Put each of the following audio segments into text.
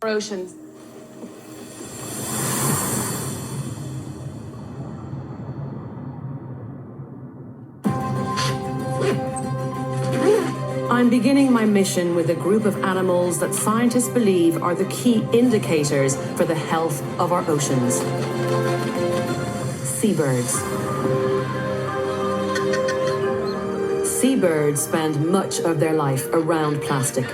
Oceans. I'm beginning my mission with a group of animals that scientists believe are the key indicators for the health of our oceans. Seabirds. Seabirds spend much of their life around plastic.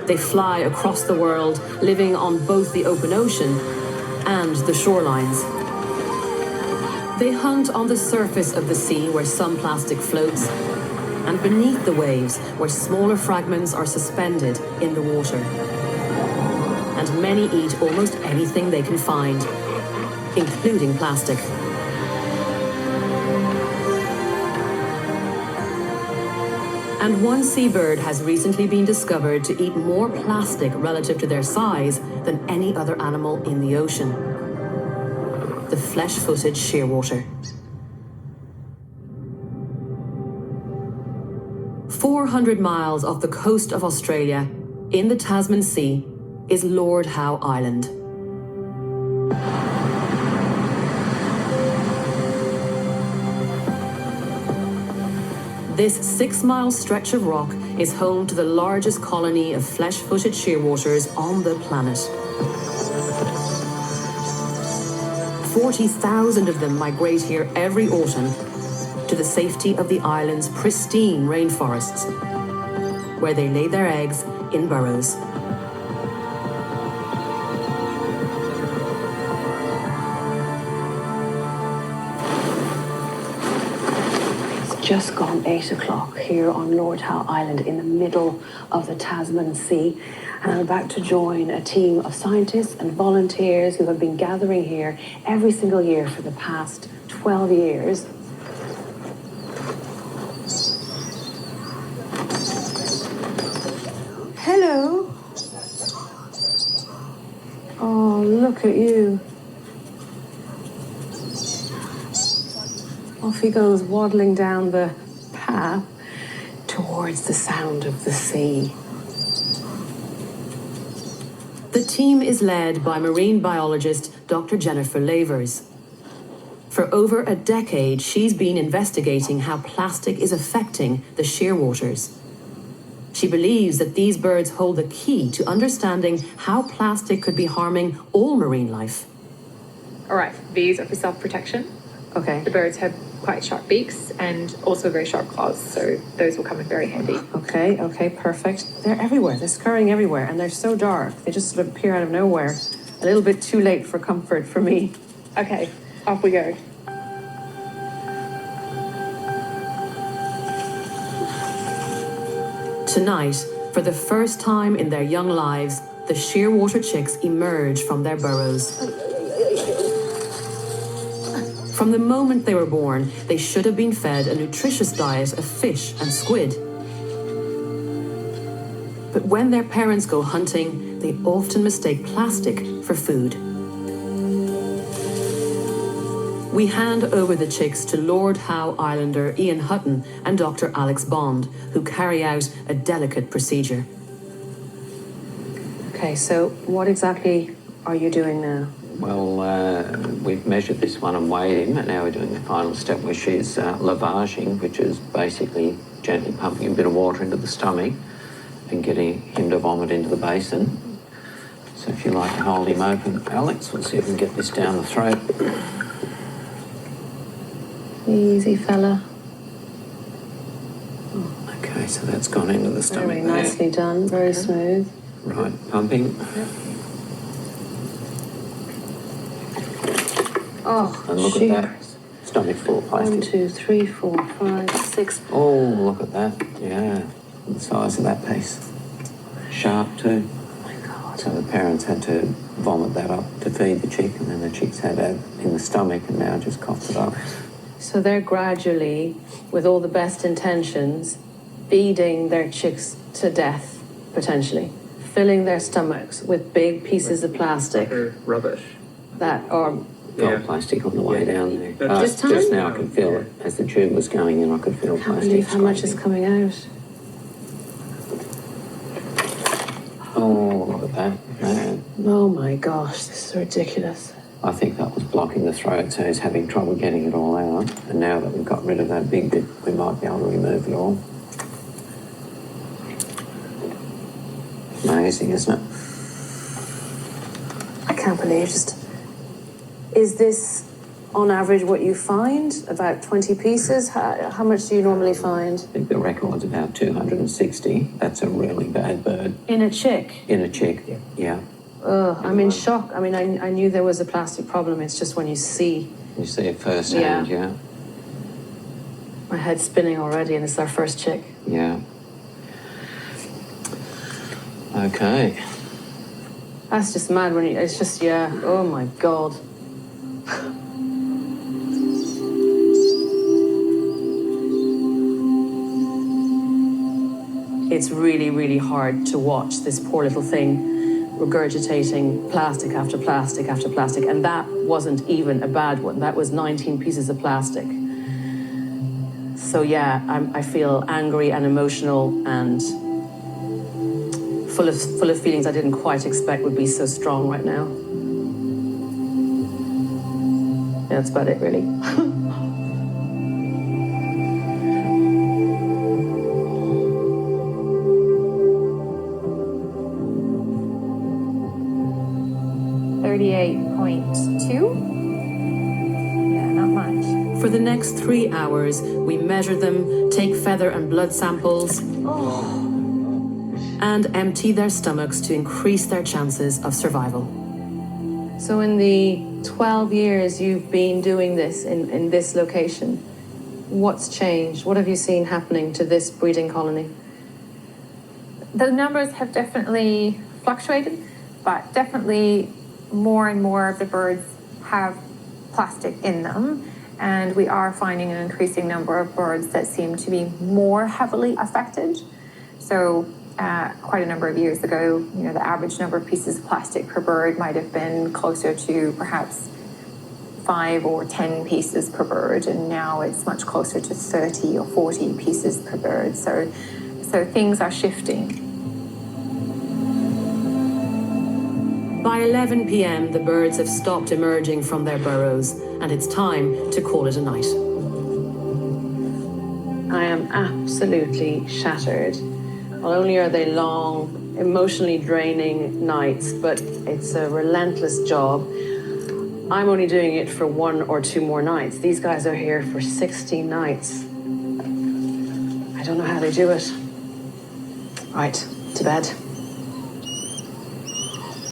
They fly across the world, living on both the open ocean and the shorelines. They hunt on the surface of the sea where some plastic floats, and beneath the waves where smaller fragments are suspended in the water. And many eat almost anything they can find, including plastic. And one seabird has recently been discovered to eat more plastic relative to their size than any other animal in the ocean. The flesh-footed shearwater. 400 miles off the coast of Australia, in the Tasman Sea, is Lord Howe Island. This 6-mile stretch of rock is home to the largest colony of flesh-footed shearwaters on the planet. 40,000 of them migrate here every autumn to the safety of the island's pristine rainforests, where they lay their eggs in burrows. Just gone 8 o'clock here on Lord Howe Island in the middle of the Tasman Sea, and I'm about to join a team of scientists and volunteers who have been gathering here every single year for the past 12 years. Hello. Oh, look at you. Off he goes waddling down the path towards the sound of the sea. The team is led by marine biologist Dr. Jennifer Lavers. For over a decade, she's been investigating how plastic is affecting the shearwaters. She believes that these birds hold the key to understanding how plastic could be harming all marine life. All right, these are for self-protection. Okay. The birds have quite sharp beaks and also very sharp claws, so those will come in very handy. Okay, perfect. They're everywhere. They're scurrying everywhere, and they're so dark. They just sort of appear out of nowhere. A little bit too late for comfort for me. Okay, off we go. Tonight, for the first time in their young lives, the shearwater chicks emerge from their burrows. From the moment they were born, they should have been fed a nutritious diet of fish and squid. But when their parents go hunting, they often mistake plastic for food. We hand over the chicks to Lord Howe Islander Ian Hutton and Dr. Alex Bond, who carry out a delicate procedure. Okay, so what exactly are you doing now? Well, we've measured this one and weighed him, and now we're doing the final step, which is lavaging, which is basically gently pumping a bit of water into the stomach and getting him to vomit into the basin. So if you like to hold him open, Alex, we'll see if we can get this down the throat. Easy, fella. Okay, so that's gone into the stomach. Very nicely done, very smooth. Right, pumping. Oh, And look at that. Stomach full of plastic. 1, 2, 3, 4, 5, 6. Oh, look at that. Yeah, the size of that piece. Sharp too. Oh my God. So the parents had to vomit that up to feed the chick, and then the chicks had that in the stomach and now just coughed it up. So they're gradually, with all the best intentions, feeding their chicks to death, potentially. Filling their stomachs with big pieces of plastic Rubbish. that are... Got plastic on the way down there. This time? Just now I could feel it. As the tube was going in, I could feel I can't plastic. believe how much is scraping. coming out. Oh, look at that. Oh my gosh, this is ridiculous. I think that was blocking the throat, so he's having trouble getting it all out. And now that we've got rid of that big bit, we might be able to remove it all. Amazing, isn't it? I can't believe Is this on average what you find? About 20 pieces? How much do you normally find? I think the record's about 260. That's a really bad bird. In a chick? In a chick, yeah. Ugh, I'm in shock. I mean, I knew there was a plastic problem. It's just when you see. You see it firsthand, yeah. My head's spinning already, and it's our first chick. Yeah. Okay. That's just mad when it's just, oh my God. It's really, really hard to watch this poor little thing regurgitating plastic after plastic after plastic. And that wasn't even a bad one. That was 19 pieces of plastic. So yeah, I feel angry and emotional and full of feelings I didn't quite expect would be so strong right now. Yeah, that's about it, really. For the next 3 hours, we measure them, take feather and blood samples, and empty their stomachs to increase their chances of survival. So in the 12 years you've been doing this in this location, what's changed? What have you seen happening to this breeding colony? The numbers have definitely fluctuated, but definitely more and more of the birds have plastic in them. And we are finding an increasing number of birds that seem to be more heavily affected. So quite a number of years ago, the average number of pieces of plastic per bird might have been closer to perhaps 5 or 10 pieces per bird. And now it's much closer to 30 or 40 pieces per bird. So things are shifting. By 11 p.m., the birds have stopped emerging from their burrows, and it's time to call it a night. I am absolutely shattered. Not only are they long, emotionally draining nights, but it's a relentless job. I'm only doing it for 1 or 2 more nights. These guys are here for 60 nights. I don't know how they do it. Right, to bed.